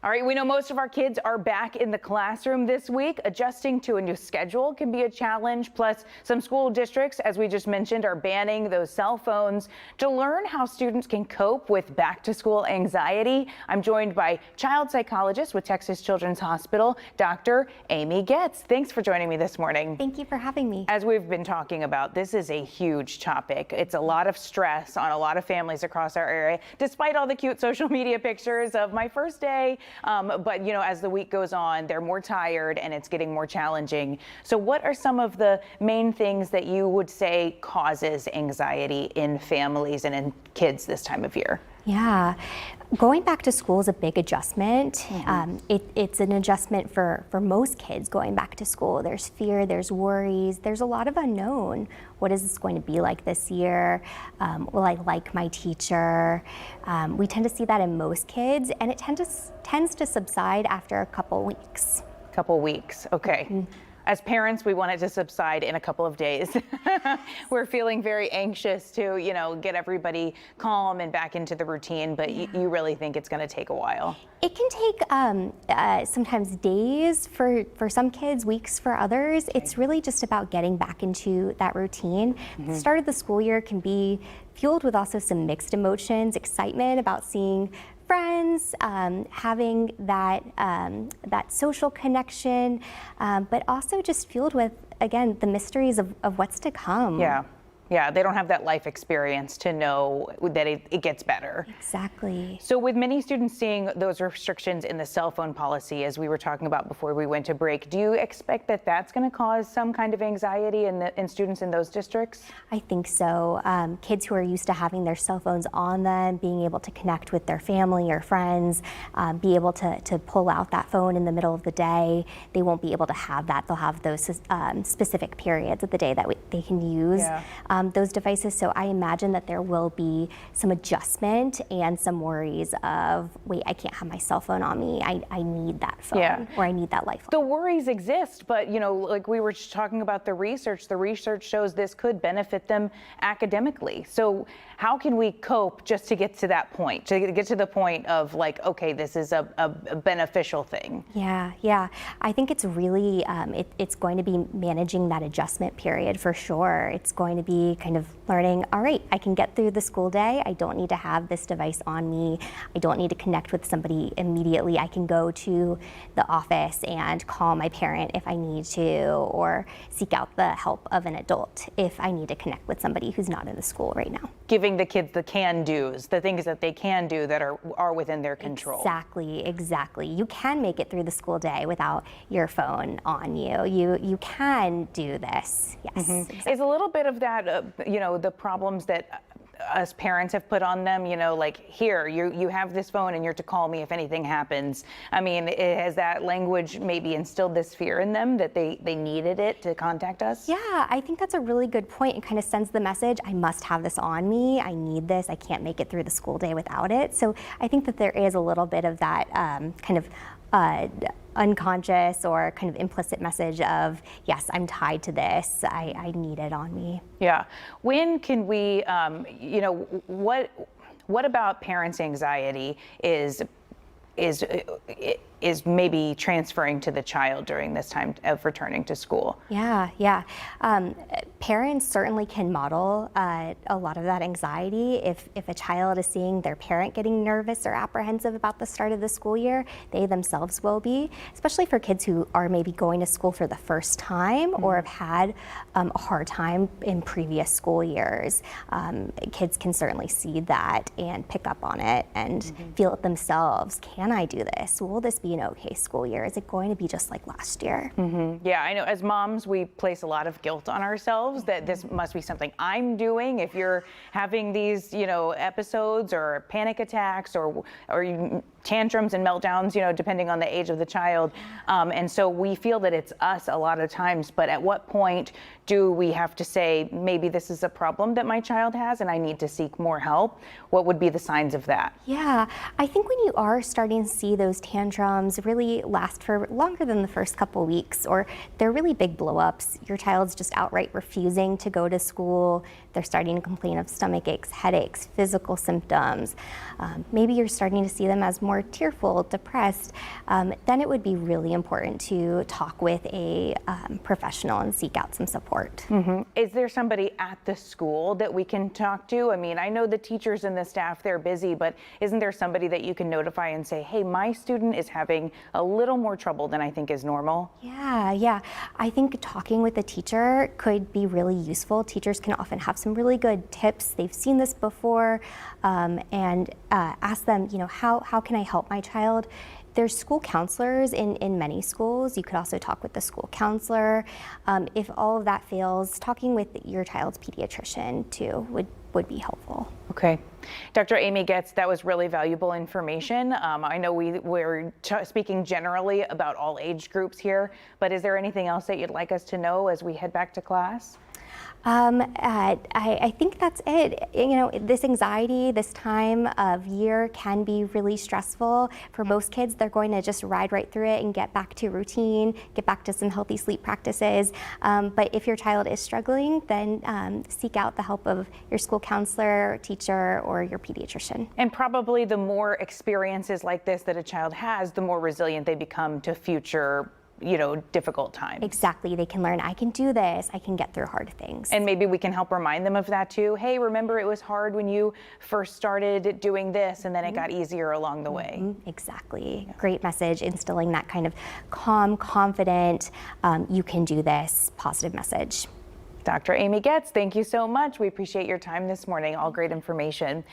All right, we know most of our kids are back in the classroom this week. Adjusting to a new schedule can be a challenge. Plus, some school districts, as we just mentioned, are banning those cell phones. To learn how students can cope with back-to-school anxiety, I'm joined by child psychologist with Texas Children's Hospital, Dr. Amy Goetz. Thanks for joining me this morning. Thank you for having me. As we've been talking about, this is a huge topic. It's a lot of stress on a lot of families across our area, despite all the cute social media pictures of my first day. But, you know, as the week goes on, they're more tired and it's getting more challenging. So what are some of the main things that you would say causes anxiety in families and in kids this time of year? Yeah, going back to school is a big adjustment. It's an adjustment for most kids going back to school. There's fear, there's worries, there's a lot of unknown. What is this going to be like this year? Will I like my teacher? We tend to see that in most kids, and it tends to subside after a couple weeks. Couple weeks, okay. As parents, we want it to subside in a couple of days. We're feeling very anxious to, you know, get everybody calm and back into the routine, but you really think it's going to take a while. It can take sometimes days for some kids, weeks for others. It's really just about getting back into that routine. The start of the school year can be fueled with also some mixed emotions, excitement about seeing friends, having that social connection, but also just fueled with, again, the mysteries of what's to come. Yeah, they don't have that life experience to know that it gets better. Exactly. So with many students seeing those restrictions in the cell phone policy, as we were talking about before we went to break, do you expect that that's going to cause some kind of anxiety in students in those districts? I think so. Kids who are used to having their cell phones on them, being able to connect with their family or friends, be able to pull out that phone in the middle of the day, they won't be able to have that. They'll have those specific periods of the day that they can use. Those devices. So I imagine that there will be some adjustment and some worries of, wait, I can't have my cell phone on me. I need that phone or I need that lifeline. The worries exist, but you know, like we were just talking about the research shows this could benefit them academically. So how can we cope just to get to that point, to get to the point of like, okay, this is a beneficial thing? Yeah. I think it's really, it's going to be managing that adjustment period for sure. It's going to be kind of learning, all right, I can get through the school day. I don't need to have this device on me. I don't need to connect with somebody immediately. I can go to the office and call my parent if I need to, or seek out the help of an adult if I need to connect with somebody who's not in the school right now. Giving the kids the can-dos, the things that they can do that are within their control. Exactly. You can make it through the school day without your phone on you. You can do this. Yes. Exactly. Is a little bit of that, you know, the problems that us parents have put on them, you know, like, here, you have this phone and you're to call me if anything happens. I mean, has that language maybe instilled this fear in them that they needed it to contact us? Yeah, I think that's a really good point. It kind of sends the message, I must have this on me. I need this. I can't make it through the school day without it. So I think that there is a little bit of that kind of unconscious or kind of implicit message of, yes, I'm tied to this. I need it on me. Yeah. When can we, you know, what about parents' anxiety is maybe transferring to the child during this time of returning to school? Yeah. Parents certainly can model a lot of that anxiety. If a child is seeing their parent getting nervous or apprehensive about the start of the school year, they themselves will be, especially for kids who are maybe going to school for the first time or have had a hard time in previous school years. Kids can certainly see that and pick up on it and feel it themselves. Can I do this? Will this be an okay school year? Is it going to be just like last year? Yeah, I know as moms, we place a lot of guilt on ourselves that this must be something I'm doing. If you're having these, you know, episodes or panic attacks or tantrums and meltdowns, you know, depending on the age of the child. And so we feel that it's us a lot of times, but at what point do we have to say, maybe this is a problem that my child has and I need to seek more help? What would be the signs of that? Yeah, I think when you are starting to see those tantrums really last for longer than the first couple weeks, or they're really big blow-ups, your child's just outright refusing to go to school, they're starting to complain of stomach aches, headaches, physical symptoms, maybe you're starting to see them as more more tearful, depressed, then it would be really important to talk with a professional and seek out some support. Is there somebody at the school that we can talk to? I mean, I know the teachers and the staff, they're busy, but isn't there somebody that you can notify and say, hey, my student is having a little more trouble than I think is normal? Yeah. I think talking with a teacher could be really useful. Teachers can often have some really good tips. They've seen this before, and ask them, how can I help my child? There's school counselors in many schools. You could also talk with the school counselor. If all of that fails, talking with your child's pediatrician too would be helpful. Okay. Dr. Amy Goetz, that was really valuable information. I know we're speaking generally about all age groups here, but is there anything else that you'd like us to know as we head back to class? I think that's it. This anxiety, this time of year can be really stressful. For most kids, they're going to just ride right through it and get back to routine, get back to some healthy sleep practices. But if your child is struggling, then seek out the help of your school counselor, teacher, or your pediatrician. And probably the more experiences like this that a child has, the more resilient they become to future difficult times. Exactly. They can learn, I can do this, I can get through hard things. And maybe we can help remind them of that too. Hey, remember it was hard when you first started doing this and then it got easier along the way. Exactly. Yeah. Great message, instilling that kind of calm, confident, you can do this positive message. Dr. Amy Goetz, thank you so much. We appreciate your time this morning. All great information.